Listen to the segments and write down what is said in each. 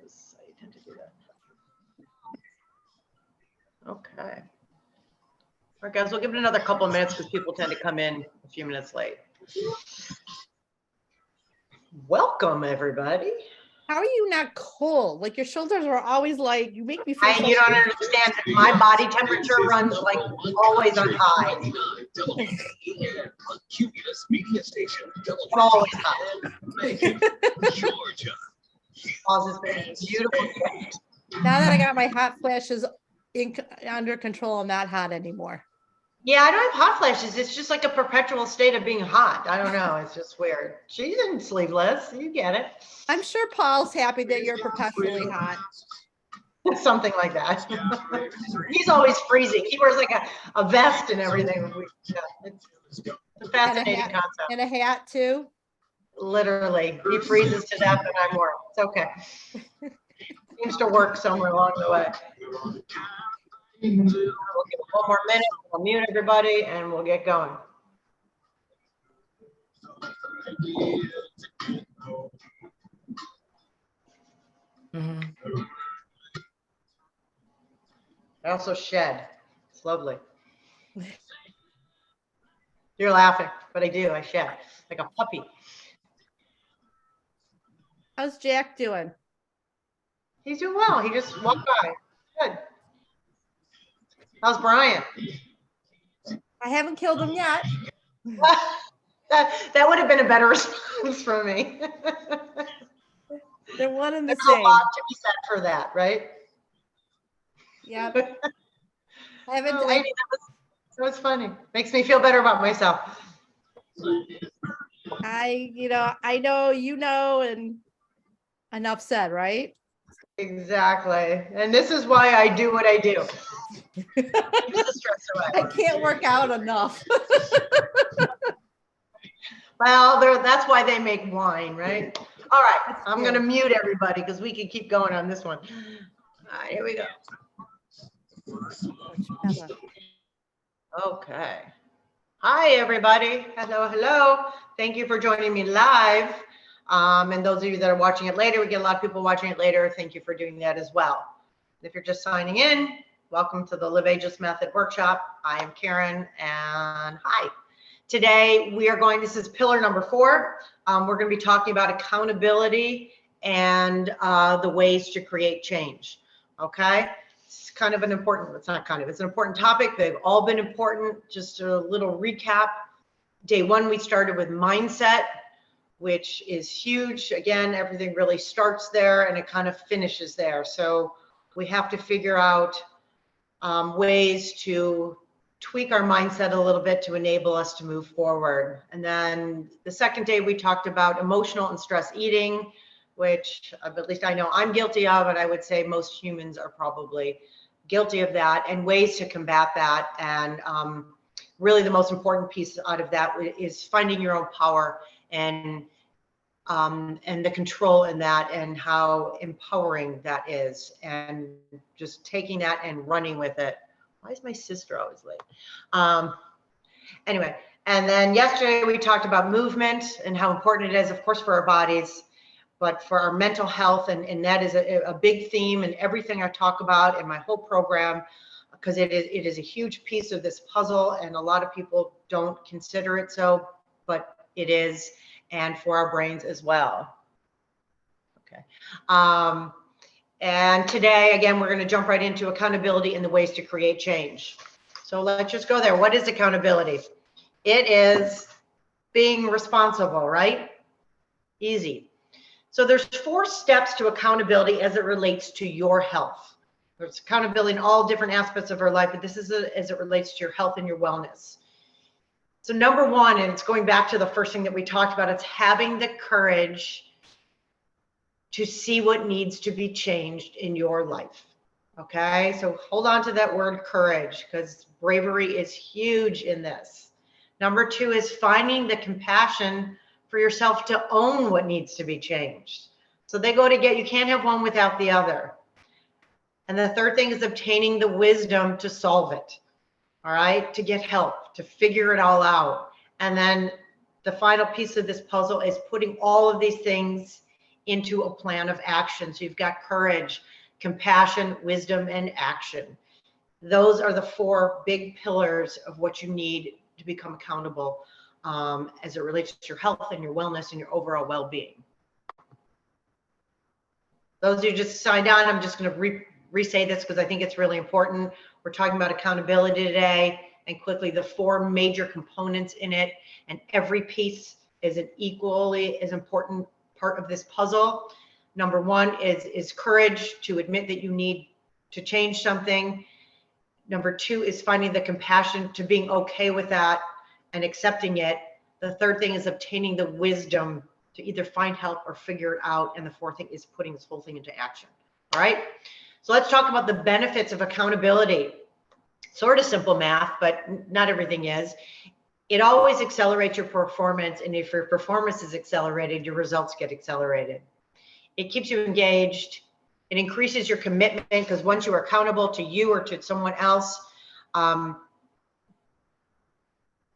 is. I tend to do that. Okay. All right, guys, we'll give it another couple of minutes because people tend to come in a few minutes late. Welcome, everybody. How are you not cold? Like your shoulders are always like, you make me feel so You don't understand. My body temperature runs like always on high. I'm always high. Beautiful. Now that I got my hot flashes under control, I'm not hot anymore. Yeah, I don't have hot flashes. It's just like a perpetual state of being hot. I don't know. It's just weird. She's in sleeveless. You get it. I'm sure Paul's happy that you're perpetually hot. Something like that. He's always freezing. He wears like a vest and everything. Yeah, it's a fascinating concept. And a hat too? Literally. He freezes to death and I'm warm. It's okay. Seems to work somewhere along the way. We'll give it one more minute. We'll mute everybody and we'll get going. I also shed. It's lovely. You're laughing, but I do. I shed like a puppy. How's Jack doing? He's doing well. He just walked by. Good. How's Brian? I haven't killed him yet. That would have been a better response from me. They're one and the There's same. a lot to be said for that, right? Yeah. I haven't. Oh, lady, that was funny. Makes me feel better about myself. I know, and enough said, right? Exactly. And this is why I do what I do. Keeps the stress away. I can't work out enough. Well, that's why they make wine, right? All right, I'm going to mute everybody because we can keep going on this one. All right, here we go. Okay. Hi, everybody. Hello, hello. Thank you for joining me live. And those of you that are watching it later, we get a lot of people watching it later. Thank you for doing that as well. If you're just signing in, welcome to the Live Ageless Method Workshop. I am Karen, and hi. Today, this is pillar number 4. We're going to be talking about accountability and the ways to create change. Okay? It's kind of an important, it's an important topic. They've all been important. Just a little recap. Day 1, we started with mindset, which is huge. Again, everything really starts there and it kind of finishes there. So we have to figure out ways to tweak our mindset a little bit to enable us to move forward. And then the second day we talked about emotional and stress eating, which at least I know I'm guilty of, and I would say most humans are probably guilty of that, and ways to combat that. And really the most important piece out of that is finding your own power and the control in that, and how empowering that is, and just taking that and running with it. Why is my sister always late? Anyway, and then yesterday we talked about movement and how important it is, of course, for our bodies, but for our mental health. And that is a big theme in everything I talk about in my whole program, because it is a huge piece of this puzzle, and a lot of people don't consider it so, but it is, and for our brains as well. Okay. And today, again, we're going to jump right into accountability and the ways to create change. So let's just go there. What is accountability? It is being responsible, right? Easy. So there's 4 steps to accountability as it relates to your health. There's accountability in all different aspects of our life, but this is as it relates to your health and your wellness. So number 1, and it's going back to the first thing that we talked about, it's having the courage to see what needs to be changed in your life. Okay, so hold on to that word courage, because bravery is huge in this. Number 2 is finding the compassion for yourself to own what needs to be changed. So they go together. You can't have one without the other. And the third thing is obtaining the wisdom to solve it. All right, to get help, to figure it all out. And then the final piece of this puzzle is putting all of these things into a plan of action. So you've got courage, compassion, wisdom, and action. Those are the 4 big pillars of what you need to become accountable as it relates to your health and your wellness and your overall well-being. Those who just signed on, I'm just going to re-say this because I think it's really important. We're talking about accountability today, and quickly the 4 major components in it, and every piece is an equally as important part of this puzzle. Number 1 is courage to admit that you need to change something. Number 2 is finding the compassion to being okay with that and accepting it. The 3rd thing is obtaining the wisdom to either find help or figure it out. And the 4th thing is putting this whole thing into action. All right. So let's talk about the benefits of accountability. Sort of simple math, but not everything is. It always accelerates your performance. And if your performance is accelerated, your results get accelerated. It keeps you engaged. It increases your commitment because once you are accountable to you or to someone else,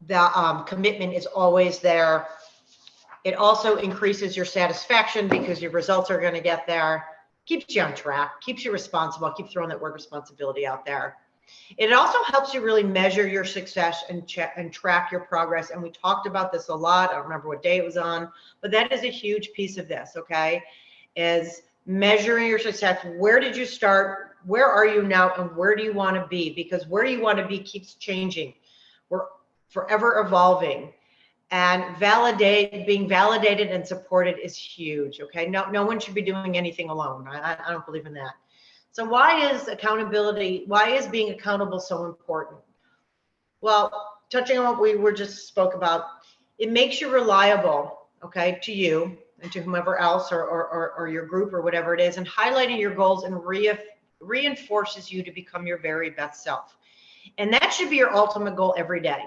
the commitment is always there. It also increases your satisfaction because your results are going to get there. Keeps you on track, keeps you responsible. I keep throwing that word responsibility out there. It also helps you really measure your success and track your progress. And we talked about this a lot. I don't remember what day it was on, but that is a huge piece of this, okay? Is measuring your success. Where did you start? Where are you now? And where do you want to be? Because where you want to be keeps changing. We're forever evolving. And being validated and supported is huge, okay? No one should be doing anything alone. I don't believe in that. So why is being accountable so important? Well, touching on what we just spoke about, it makes you reliable, okay, to you and to whomever else or your group or whatever it is, and highlighting your goals and reinforces you to become your very best self. And that should be your ultimate goal every day.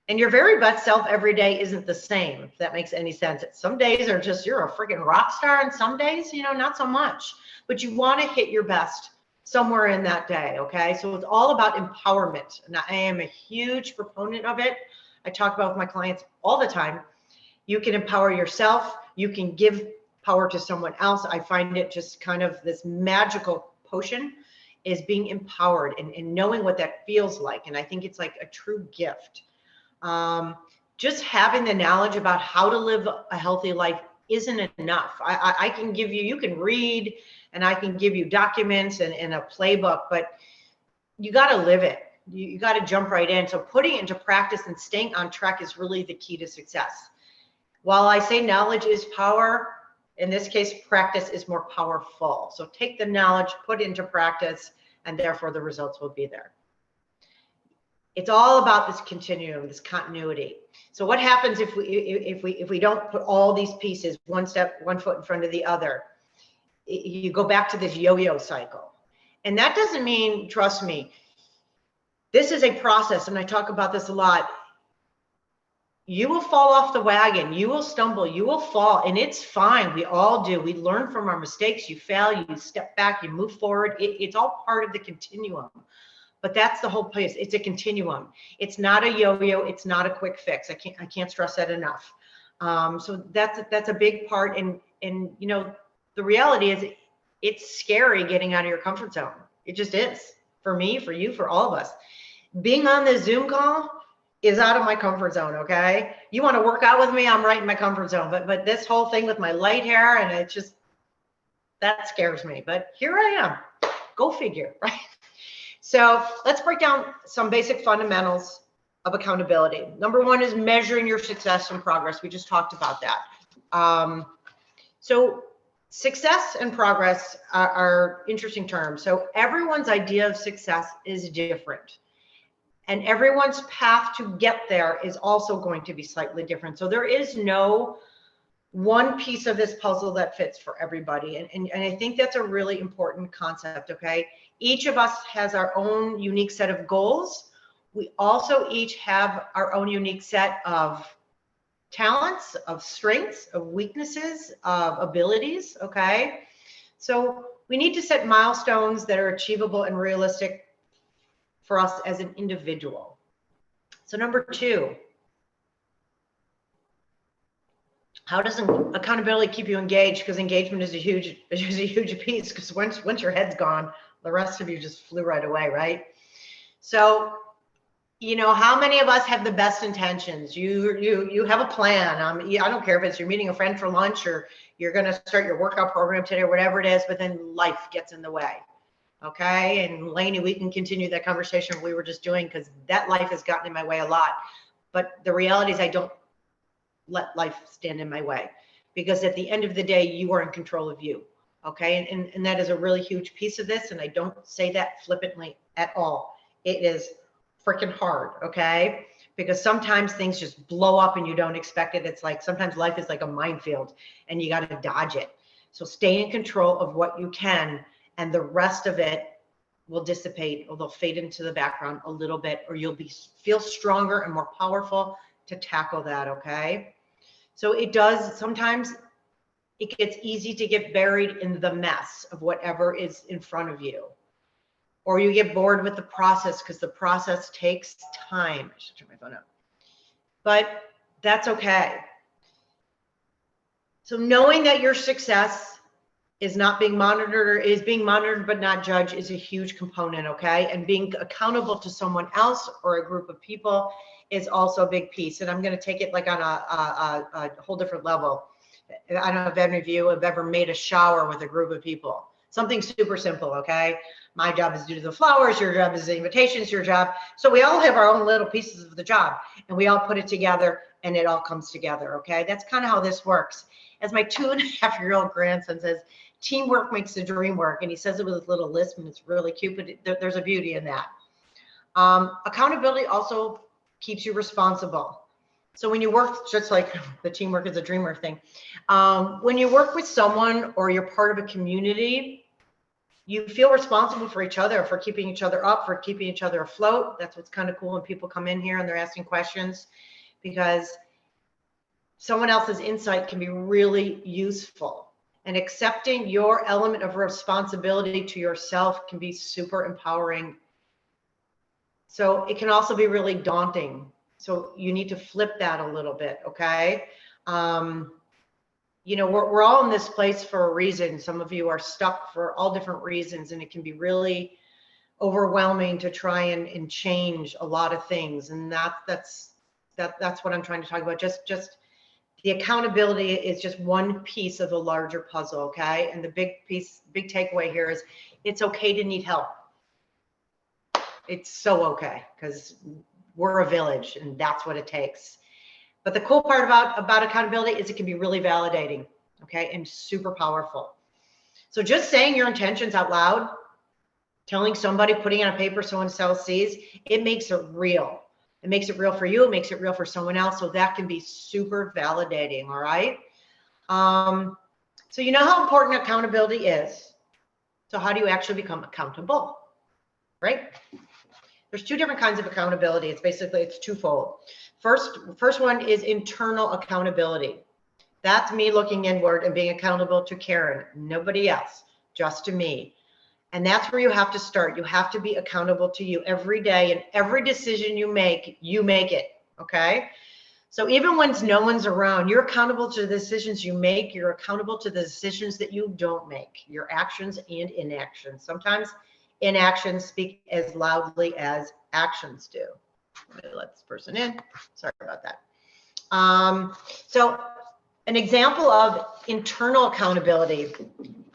And your very best self every day isn't the same, if that makes any sense. Some days are just, you're a freaking rock star, and some days, not so much. But you want to hit your best somewhere in that day, okay? So it's all about empowerment. And I am a huge proponent of it. I talk about with my clients all the time. You can empower yourself. You can give power to someone else. I find it just kind of this magical potion is being empowered and knowing what that feels like. And I think it's like a true gift. Just having the knowledge about how to live a healthy life isn't enough. I can give you can read and I can give you documents and a playbook, but you got to live it. You got to jump right in. So putting it into practice and staying on track is really the key to success. While I say knowledge is power, in this case, practice is more powerful. So take the knowledge, put it into practice, and therefore the results will be there. It's all about this continuum, this continuity. So what happens if we don't put all these pieces one foot in front of the other? You go back to this yo-yo cycle. And that doesn't mean, trust me, this is a process, and I talk about this a lot. You will fall off the wagon, you will stumble, you will fall, and it's fine. We all do. We learn from our mistakes. You fail, you step back, you move forward. It's all part of the continuum. But that's the whole place. It's a continuum. It's not a yo-yo. It's not a quick fix. I can't stress that enough. So that's a big part. And the reality is it's scary getting out of your comfort zone. It just is, for me, for you, for all of us. Being on this Zoom call is out of my comfort zone. Okay. You want to work out with me? I'm right in my comfort zone. But this whole thing with my light hair, and it just, that scares me. But here I am. Go figure, right? So let's break down some basic fundamentals of accountability. Number 1 is measuring your success and progress. We just talked about that. So success and progress are interesting terms. So everyone's idea of success is different. And everyone's path to get there is also going to be slightly different. So there is no one piece of this puzzle that fits for everybody. And I think that's a really important concept, okay? Each of us has our own unique set of goals. We also each have our own unique set of talents, of strengths, of weaknesses, of abilities, okay? So we need to set milestones that are achievable and realistic for us as an individual. So number 2, How does accountability keep you engaged? Because engagement is a huge piece, because once your head's gone, the rest of you just flew right away, right? So, how many of us have the best intentions? You have a plan. I don't care if it's you're meeting a friend for lunch, or you're going to start your workout program today, or whatever it is, but then life gets in the way. Okay. And Lainey, we can continue that conversation we were just doing, because that life has gotten in my way a lot. But the reality is I don't let life stand in my way, because at the end of the day, you are in control of you. Okay. And that is a really huge piece of this. And I don't say that flippantly at all. It is freaking hard. Okay. Because sometimes things just blow up and you don't expect it. It's like sometimes life is like a minefield and you got to dodge it. So stay in control of what you can, and the rest of it will dissipate, or they'll fade into the background a little bit, or you'll feel stronger and more powerful to tackle that. Okay. So it does, sometimes it gets easy to get buried in the mess of whatever is in front of you, or you get bored with the process, because the process takes time. I should turn my phone up, but that's okay. So knowing that your success is not being monitored, or is being monitored but not judged, is a huge component. Okay. And being accountable to someone else or a group of people is also a big piece. And I'm going to take it like on a whole different level. I don't know if any of you have ever made a shower with a group of people. Something super simple. Okay. My job is to do the flowers. Your job is the invitations, your job. So we all have our own little pieces of the job, and we all put it together, and it all comes together. Okay. That's kind of how this works. As my 2.5-year-old grandson says, teamwork makes the dream work. And he says it with his little lisp, and it's really cute, but there's a beauty in that. Accountability also keeps you responsible. So when you work, just like the teamwork is a dream work thing, when you work with someone or you're part of a community, you feel responsible for each other, for keeping each other up, for keeping each other afloat. That's what's kind of cool when people come in here and they're asking questions, because someone else's insight can be really useful. And accepting your element of responsibility to yourself can be super empowering. So it can also be really daunting. So you need to flip that a little bit. Okay. We're all in this place for a reason. Some of you are stuck for all different reasons, and it can be really overwhelming to try and change a lot of things. And that's what I'm trying to talk about. Just the accountability is just one piece of the larger puzzle. Okay. And the big takeaway here is it's okay to need help. It's so okay, because we're a village, and that's what it takes. But the cool part about accountability is it can be really validating. Okay. And super powerful. So just saying your intentions out loud, telling somebody, putting it on paper, someone else sees, it makes it real. It makes it real for you. It makes it real for someone else. So that can be super validating. All right. So you know how important accountability is. So how do you actually become accountable? Right? There's two different kinds of accountability. It's twofold. First one is internal accountability. That's me looking inward and being accountable to Karen, nobody else, just to me. And that's where you have to start. You have to be accountable to you every day, and every decision you make it. Okay. So even when no one's around, you're accountable to the decisions you make. You're accountable to the decisions that you don't make, your actions and inactions. Sometimes inactions speak as loudly as actions do. Let me let this person in. Sorry about that. So an example of internal accountability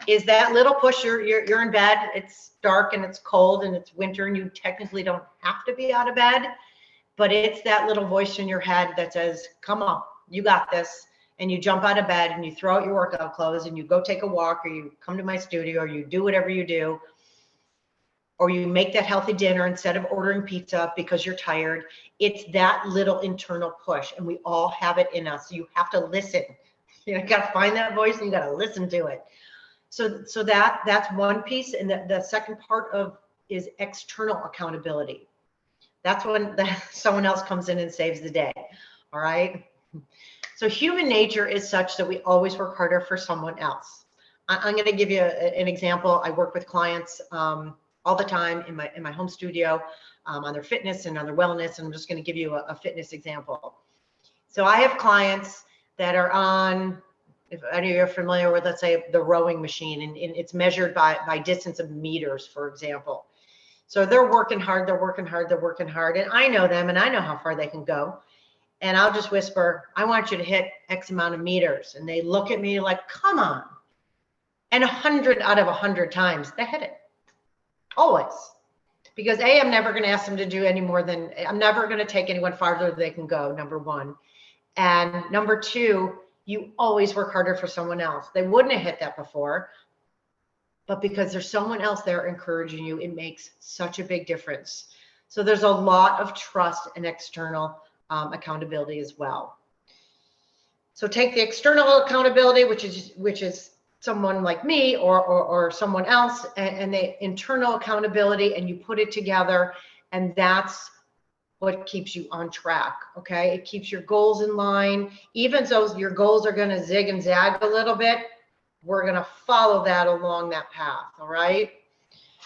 is that little push. You're in bed, it's dark and it's cold and it's winter, and you technically don't have to be out of bed, but it's that little voice in your head that says, come on, you got this. And you jump out of bed and you throw out your workout clothes and you go take a walk, or you come to my studio, or you do whatever you do, or you make that healthy dinner instead of ordering pizza because you're tired. It's that little internal push, and we all have it in us. So you have to listen. You got to find that voice and you got to listen to it. So that's one piece. And the second part is external accountability. That's when someone else comes in and saves the day. All right. So human nature is such that we always work harder for someone else. I'm going to give you an example. I work with clients all the time in my home studio on their fitness and on their wellness. And I'm just going to give you a fitness example. So I have clients that are on, if any of you are familiar with, let's say, the rowing machine, and it's measured by distance of meters, for example. So they're working hard, they're working hard, they're working hard. And I know them and I know how far they can go. And I'll just whisper, I want you to hit X amount of meters. And they look at me like, come on. And 100 out of 100 times, they hit it. Always. Because A, I'm never going to ask them to do any more than, I'm never going to take anyone farther than they can go, number one. And number two, you always work harder for someone else. They wouldn't have hit that before, but because there's someone else there encouraging you, it makes such a big difference. So there's a lot of trust and external accountability as well. So take the external accountability, which is someone like me or someone else, and the internal accountability, and you put it together, and that's what keeps you on track. Okay, it keeps your goals in line. Even though your goals are going to zig and zag a little bit, we're going to follow that along that path. All right.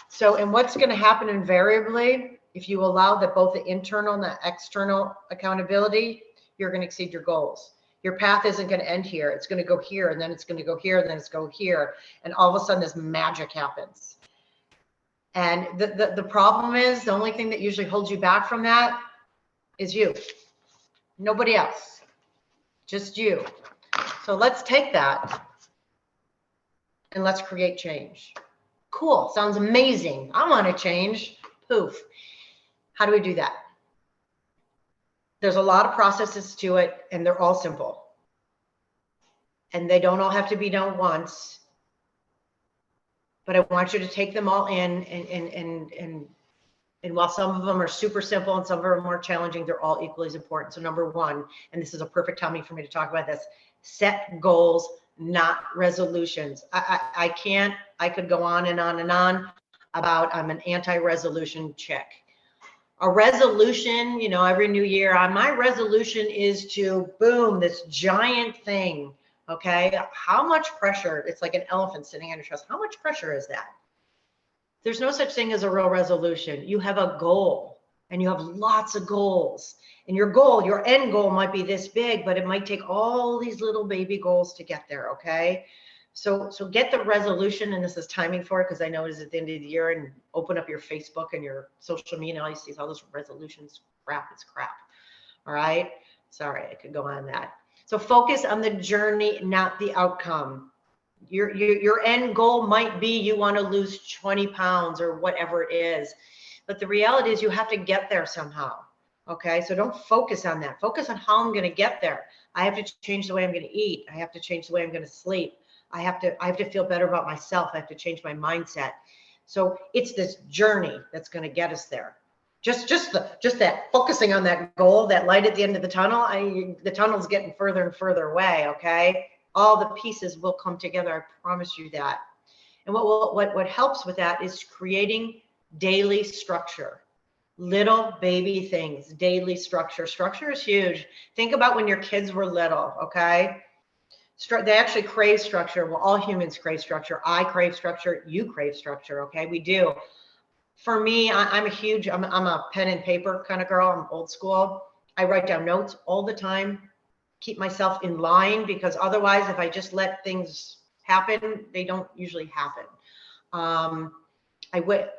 So, and what's going to happen invariably, if you allow that both the internal and the external accountability, you're going to exceed your goals. Your path isn't going to end here. It's going to go here, and then it's going to go here, and then it's go here. And all of a sudden this magic happens. And the problem is, the only thing that usually holds you back from that is you. Nobody else. Just you. So let's take that and let's create change. Cool. Sounds amazing. I want to change. Poof. How do we do that? There's a lot of processes to it, and they're all simple. And they don't all have to be done once. But I want you to take them all in, and while some of them are super simple and some of them are more challenging, they're all equally as important. So number one, and this is a perfect timing for me to talk about this, set goals, not resolutions. I could go on and on and on about I'm an anti-resolution chick. A resolution, you know, every new year, my resolution is to boom, this giant thing. Okay, how much pressure? It's like an elephant sitting on your chest. How much pressure is that? There's no such thing as a real resolution. You have a goal, and you have lots of goals. And your goal, your end goal might be this big, but it might take all these little baby goals to get there, okay? So get the resolution, and this is timing for it because I know it is at the end of the year, and open up your Facebook and your social media, and all you see is all those resolutions. Crap, it's crap. All right? Sorry, I could go on that. So focus on the journey, not the outcome. Your end goal might be you want to lose 20 pounds or whatever it is. But the reality is you have to get there somehow. Okay, so don't focus on that. Focus on how I'm going to get there. I have to change the way I'm going to eat. I have to change the way I'm going to sleep. I have to feel better about myself. I have to change my mindset. So it's this journey that's going to get us there. Just that focusing on that goal, that light at the end of the tunnel, the tunnel's getting further and further away, okay? All the pieces will come together, I promise you that. And what helps with that is creating daily structure. Little baby things, daily structure. Structure is huge. Think about when your kids were little, okay? They actually crave structure. Well, all humans crave structure. I crave structure. You crave structure, okay? We do. For me, I'm a pen and paper kind of girl. I'm old school. I write down notes all the time, keep myself in line, because otherwise, if I just let things happen, they don't usually happen. I would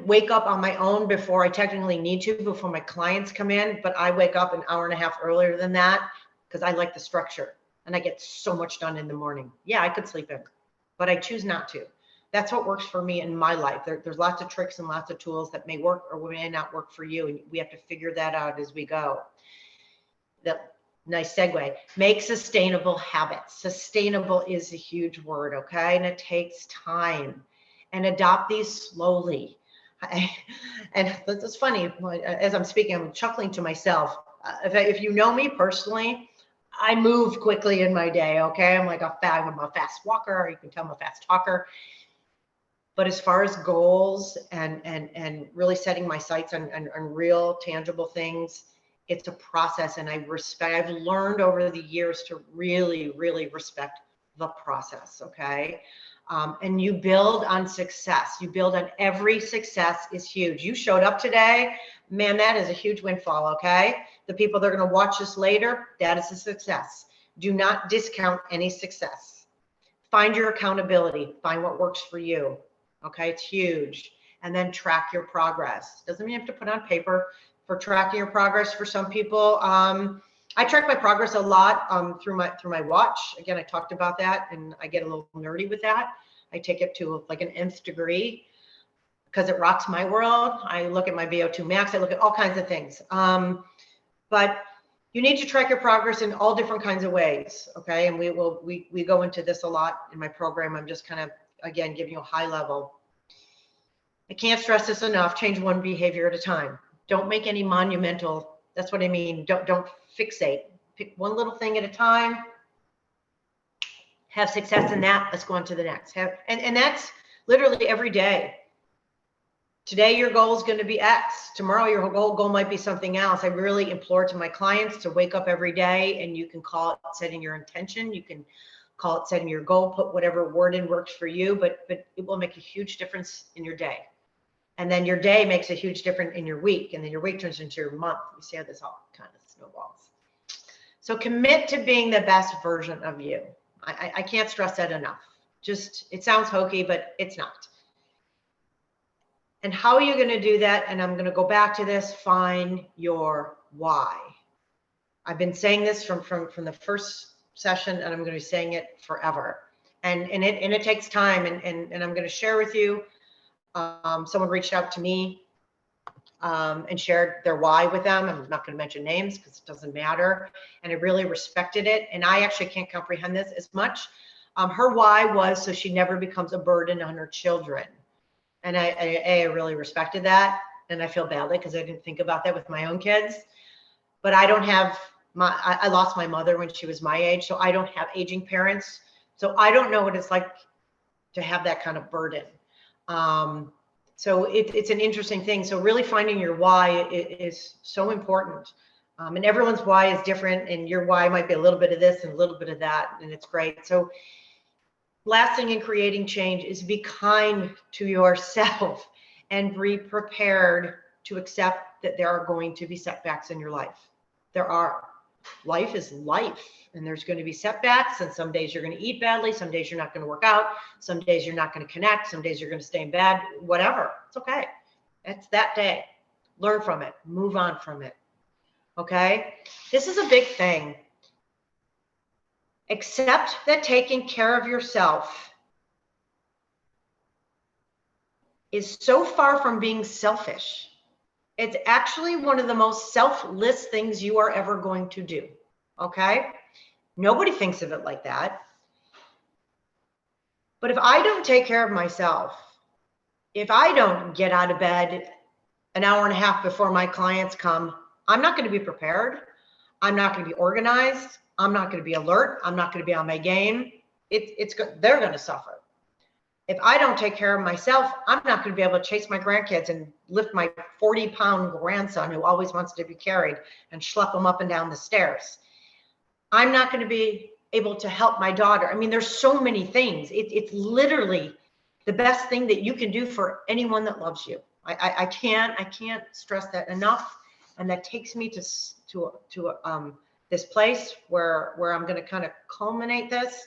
wake up on my own before I technically need to, before my clients come in, but I wake up an hour and a half earlier than that because I like the structure, and I get so much done in the morning. Yeah, I could sleep in, but I choose not to. That's what works for me in my life. There's lots of tricks and lots of tools that may work or may not work for you, and we have to figure that out as we go. Nice segue. Make sustainable habits. Sustainable is a huge word, okay? And it takes time. And adopt these slowly. And it's funny, as I'm speaking, I'm chuckling to myself. If you know me personally, I move quickly in my day, okay? I'm a fast walker. You can tell I'm a fast talker. But as far as goals and really setting my sights on real tangible things, it's a process, and I've learned over the years to really, really respect the process, okay? And you build on success. You build on every success is huge. You showed up today, man, that is a huge windfall, okay? the people that are going to watch this later, that is a success. Do not discount any success. Find your accountability. Find what works for you. Okay, it's huge. And then track your progress. Doesn't mean you have to put on paper for tracking your progress. For some people, I track my progress a lot through my watch. Again, I talked about that, and I get a little nerdy with that. I take it to like an nth degree because it rocks my world. I look at my VO2 max. I look at all kinds of things. But you need to track your progress in all different kinds of ways. Okay, and we go into this a lot in my program. I'm just kind of, again, giving you a high level. I can't stress this enough. Change one behavior at a time. Don't make any monumental. That's what I mean. Don't fixate. Pick one little thing at a time. Have success in that. Let's go on to the next. And that's literally every day. Today, your goal is going to be X. Tomorrow, your goal might be something else. I really implore to my clients to wake up every day, and you can call it setting your intention. You can call it setting your goal. Put whatever word in works for you, but it will make a huge difference in your day. And then your day makes a huge difference in your week, and then your week turns into your month. You see how this all kind of snowballs. So commit to being the best version of you. I can't stress that enough. Just, it sounds hokey, but it's not. And how are you going to do that? And I'm going to go back to this. Find your why. I've been saying this from the first session, and I'm going to be saying it forever. And it takes time. And I'm going to share with you. Someone reached out to me and shared their why with them. I'm not going to mention names because it doesn't matter. And I really respected it. And I actually can't comprehend this as much. Her why was so she never becomes a burden on her children. And I really respected that. And I feel badly because I didn't think about that with my own kids. But I don't have I lost my mother when she was my age. So I don't have aging parents. So I don't know what it's like to have that kind of burden. So it's an interesting thing. So really finding your why is so important. And everyone's why is different, and your why might be a little bit of this and a little bit of that, and it's great. So last thing in creating change is be kind to yourself and be prepared to accept that there are going to be setbacks in your life. There are. Life is life, and there's going to be setbacks, and some days you're going to eat badly, some days you're not going to work out, some days you're not going to connect, some days you're going to stay in bed, whatever. It's okay. It's that day. Learn from it. Move on from it. Okay? This is a big thing. Accept that taking care of yourself is so far from being selfish. It's actually one of the most selfless things you are ever going to do. Okay? Nobody thinks of it like that. But if I don't take care of myself, if I don't get out of bed an hour and a half before my clients come, I'm not going to be prepared. I'm not going to be organized. I'm not going to be alert. I'm not going to be on my game. They're going to suffer. If I don't take care of myself, I'm not going to be able to chase my grandkids and lift my 40-pound grandson who always wants to be carried and schlep him up and down the stairs. I'm not going to be able to help my daughter. I mean, there's so many things. It's literally the best thing that you can do for anyone that loves you. I can't stress that enough. And that takes me to this place where I'm going to kind of culminate this.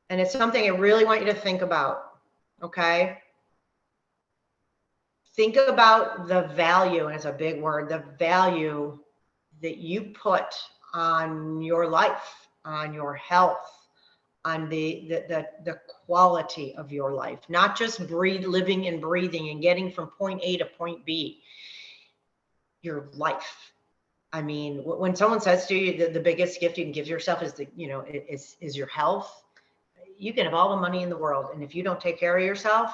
And it's something I really want you to think about, okay? Think about the value, and it's a big word, the value that you put on your life, on your health, on the quality of your life, not just living and breathing and getting from point A to point B, your life. I mean, when someone says to you the biggest gift you can give yourself is your health, you can have all the money in the world, and if you don't take care of yourself,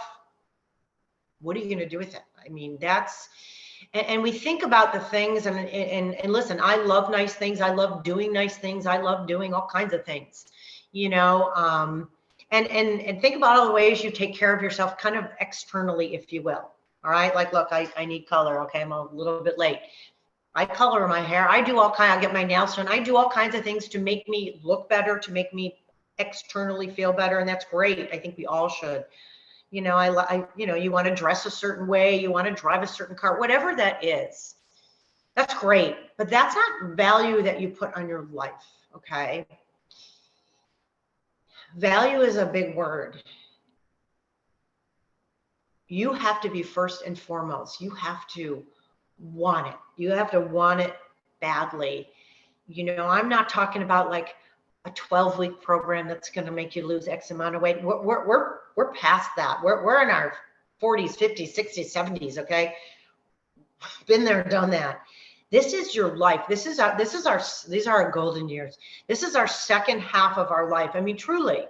what are you going to do with it? I mean, and we think about the things, and listen, I love nice things. I love doing nice things. I love doing all kinds of things, and think about all the ways you take care of yourself kind of externally, if you will. All right. Like, look, I need color. Okay. I'm a little bit late. I color my hair. I get my nails done. I do all kinds of things to make me look better, to make me externally feel better. And that's great. I think we all should. You want to dress a certain way, you want to drive a certain car, whatever that is. That's great, but that's not value that you put on your life, okay? Value is a big word. You have to be first and foremost. You have to want it. You have to want it badly. You know, I'm not talking about like a 12-week program that's going to make you lose X amount of weight. We're past that. We're in our 40s, 50s, 60s, 70s, okay? Been there, done that. This is your life. These are our golden years. This is our second half of our life. I mean, truly.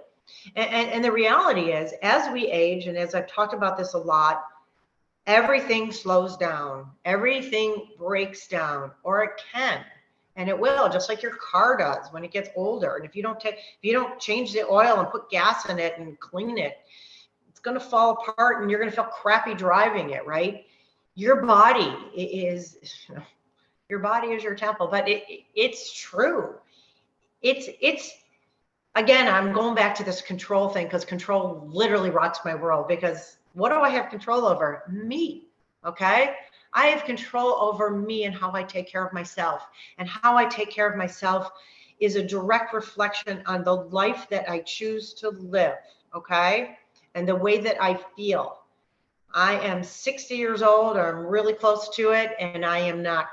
And the reality is, as we age, and as I've talked about this a lot, everything slows down. Everything breaks down, or it can, and it will, just like your car does when it gets older. And if you don't change the oil and put gas in it and clean it, it's going to fall apart, and you're going to feel crappy driving it, right? Your body is your temple, but it's true. It's again, I'm going back to this control thing, because control literally rocks my world. Because what do I have control over? Me. Okay. I have control over me and how I take care of myself. And how I take care of myself is a direct reflection on the life that I choose to live. Okay. And the way that I feel. I am 60 years old, or I'm really close to it, and I am not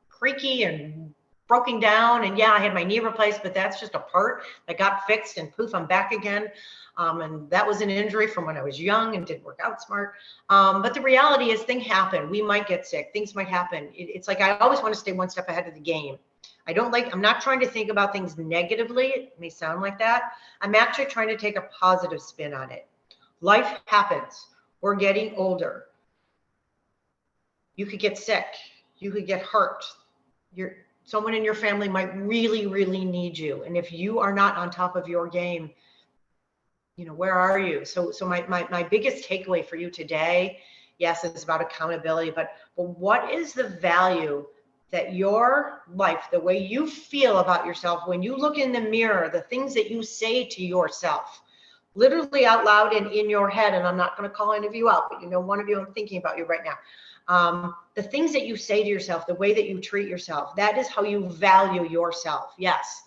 creaky and broken down. And yeah, I had my knee replaced, but that's just a part that got fixed, and poof, I'm back again. And that was an injury from when I was young and didn't work out smart. But the reality is, things happen. We might get sick. Things might happen. It's like, I always want to stay one step ahead of the game. I'm not trying to think about things negatively. It may sound like that. I'm actually trying to take a positive spin on it. Life happens. We're getting older. You could get sick. You could get hurt. Someone in your family might really, really need you. And if you are not on top of your game, you know, where are you? So my biggest takeaway for you today, yes, it's about accountability, but what is the value that your life, the way you feel about yourself, when you look in the mirror, the things that you say to yourself, literally out loud and in your head, and I'm not going to call any of you out, but you know, one of you, I'm thinking about you right now. The things that you say to yourself, the way that you treat yourself, that is how you value yourself. Yes,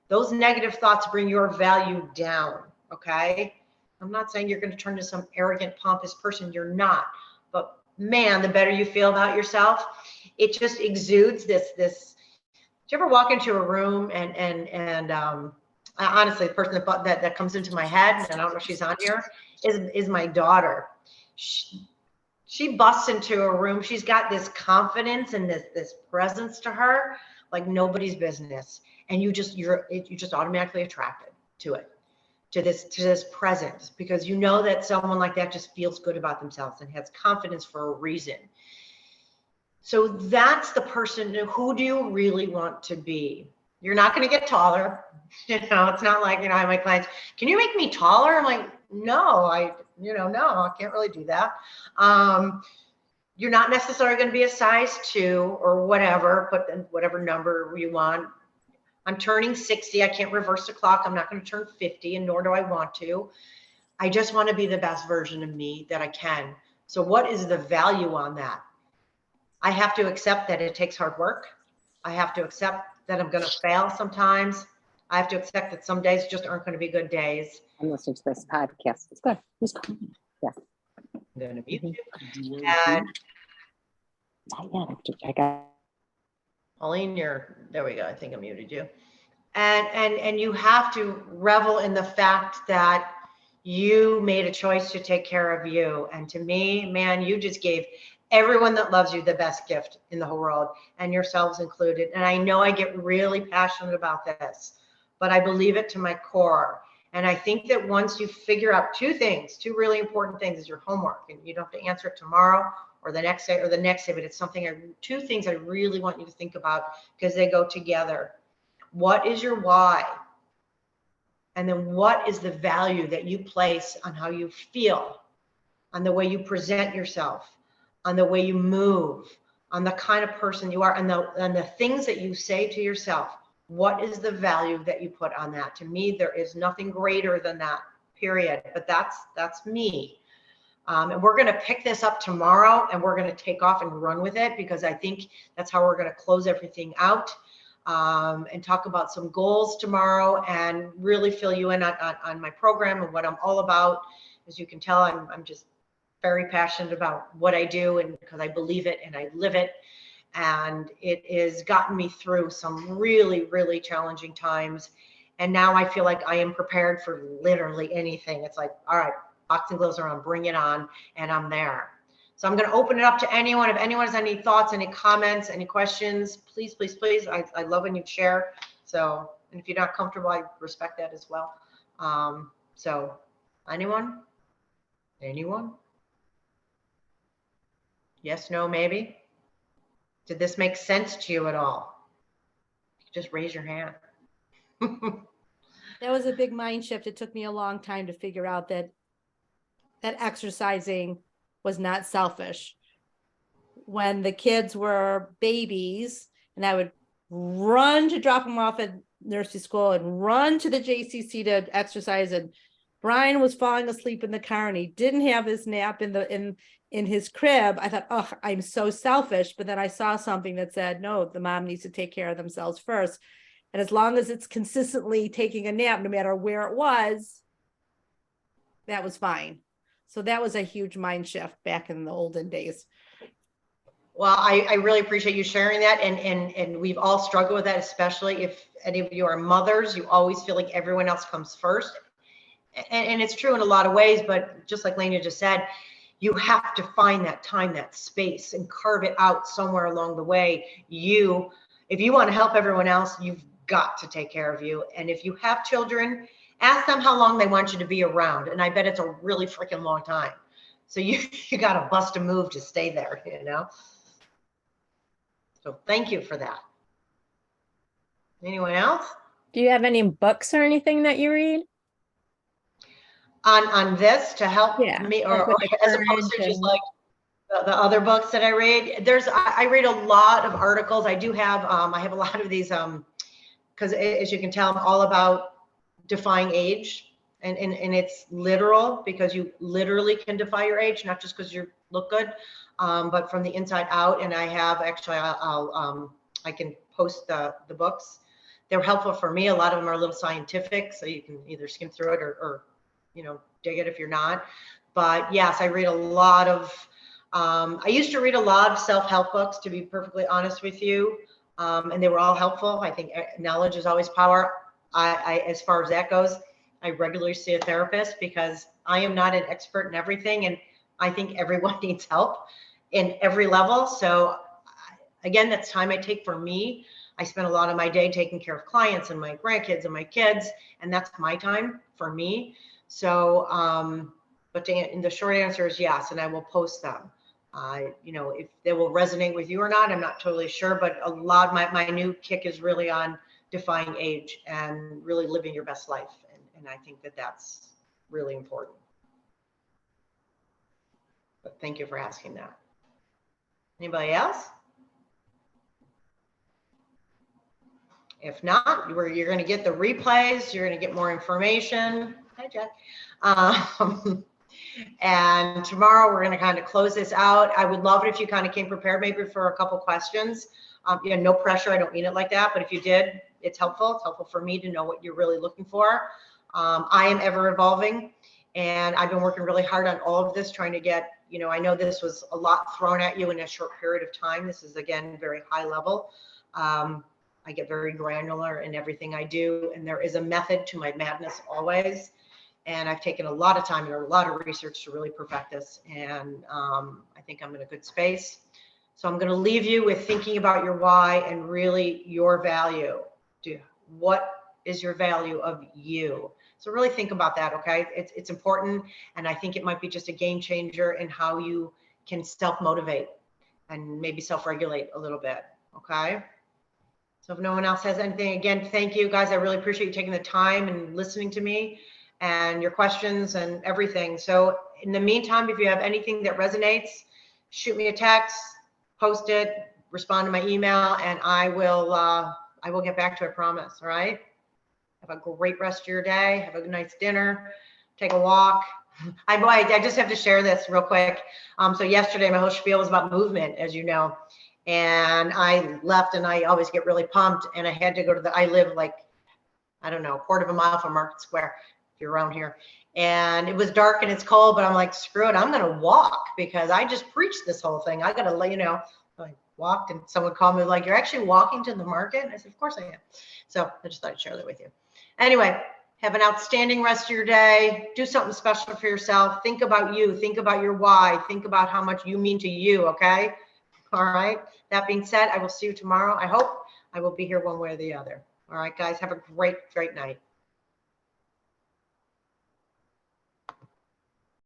those negative thoughts bring your value down, okay? I'm not saying you're going to turn into some arrogant, pompous person. You're not. But man, the better you feel about yourself, it just exudes this. Do you ever walk into a room and honestly, the person that comes into my head, and I don't know if she's on here, is my daughter. She busts into a room. She's got this confidence and this presence to her, like nobody's business. And you just automatically attracted to it, to this presence, because you know that someone like that just feels good about themselves and has confidence for a reason. So that's the person. Who do you really want to be? You're not going to get taller. You know, it's not like, you know, I have my clients, can you make me taller? I'm like, no, I can't really do that. You're not necessarily going to be a size 2 or whatever, put whatever number you want. I'm turning 60. I can't reverse the clock. I'm not going to turn 50, and nor do I want to. I just want to be the best version of me that I can. So what is the value on that? I have to accept that it takes hard work. I have to accept that I'm going to fail sometimes. I have to accept that some days just aren't going to be good days. I'm listening to this podcast. It's good. It's good. Yeah. I'm going to mute you. And I got Pauline, there we go. I think I muted you. And you have to revel in the fact that you made a choice to take care of you. And to me, man, you just gave everyone that loves you the best gift in the whole world, and yourselves included. And I know I get really passionate about this, but I believe it to my core. And I think that once you figure out two really important things, is your homework, and you don't have to answer it tomorrow or the next day, but it's two things I really want you to think about, because they go together. What is your why? And then what is the value that you place on how you feel, on the way you present yourself, on the way you move, on the kind of person you are, and the things that you say to yourself? What is the value that you put on that? To me, there is nothing greater than that, period. But that's me. And we're going to pick this up tomorrow and we're going to take off and run with it because I think that's how we're going to close everything out, and talk about some goals tomorrow and really fill you in on my program and what I'm all about. As you can tell, I'm just very passionate about what I do, and because I believe it and I live it. And it has gotten me through some really, really challenging times. And now I feel like I am prepared for literally anything. It's like, all right, boxing gloves are on, bring it on, and I'm there. So I'm going to open it up to anyone. If anyone has any thoughts, any comments, any questions, please, please, please. I love when you share. So, and if you're not comfortable, I respect that as well. So anyone? Anyone? Yes, no, maybe? Did this make sense to you at all? Just raise your hand. That was a big mind shift. It took me a long time to figure out that exercising was not selfish. When the kids were babies and I would run to drop them off at nursery school and run to the JCC to exercise, and Brian was falling asleep in the car and he didn't have his nap in his crib, I thought, oh, I'm so selfish. But then I saw something that said, no, the mom needs to take care of themselves first. And as long as it's consistently taking a nap, no matter where it was, that was fine. So that was a huge mind shift back in the olden days. Well, I really appreciate you sharing that. And we've all struggled with that, especially if any of you are mothers. You always feel like everyone else comes first. And it's true in a lot of ways, but just like Lena just said, you have to find that time, that space, and carve it out somewhere along the way. If you want to help everyone else, you've got to take care of you. And if you have children, ask them how long they want you to be around. And I bet it's a really freaking long time. So you got to bust a move to stay there, you know? So thank you for that. Anyone else? Do you have any books or anything that you read? On this to help me, like or with the as opposed to current just like the other books that I read? I read a lot of articles. I do have, I have a lot of these, because as you can tell, I'm all about defying age, and it's literal, because you literally can defy your age, not just because you look good, but from the inside out. And I have actually, I can post the books. They're helpful for me. A lot of them are a little scientific, so you can either skim through it or you know, dig it if you're not. But yes, I read a lot of, I used to read a lot of self-help books, to be perfectly honest with you. And they were all helpful. I think knowledge is always power. As far as that goes, I regularly see a therapist because I am not an expert in everything. And I think everyone needs help in every level. So again, that's time I take for me. I spend a lot of my day taking care of clients and my grandkids and my kids, and that's my time for me. So, but the short answer is yes, and I will post them. You know, if they will resonate with you or not, I'm not totally sure, but a lot of my new kick is really on defying age and really living your best life. And I think that that's really important. But thank you for asking that. Anybody else? If not, you're going to get the replays. You're going to get more information. Hi, Jack. And tomorrow we're going to kind of close this out. I would love it if you kind of came prepared, maybe for a couple questions. You know, no pressure. I don't mean it like that. But if you did, it's helpful. It's helpful for me to know what you're really looking for. I am ever evolving, and I've been working really hard on all of this, trying to get, you know, I know this was a lot thrown at you in a short period of time. This is, again, very high level. I get very granular in everything I do, and there is a method to my madness always. And I've taken a lot of time and a lot of research to really perfect this. And I think I'm in a good space. So I'm going to leave you with thinking about your why and really your value. What is your value of you? So really think about that, okay? It's important. And I think it might be just a game changer in how you can self-motivate and maybe self-regulate a little bit, okay? So if no one else has anything, again, thank you guys. I really appreciate you taking the time and listening to me and your questions and everything. So in the meantime, if you have anything that resonates, shoot me a text, post it, respond to my email, and I will get back to it, I promise. All right. Have a great rest of your day. Have a nice dinner. Take a walk. I just have to share this real quick. So yesterday my whole spiel was about movement, as you know, and I left and I always get really pumped and I had to go to I live like, I don't know, a quarter of a mile from Market Square, if you're around here. And it was dark and it's cold, but I'm like, screw it, I'm gonna walk because I just preached this whole thing. I gotta let you know. I walked and someone called me like, you're actually walking to the market? And I said, of course I am. So I just thought I'd share that with you. Anyway, have an outstanding rest of your day. Do something special for yourself. Think about you. Think about your why. Think about how much you mean to you, okay? All right. That being said, I will see you tomorrow. I hope I will be here one way or the other. All right, guys, have a great, great night.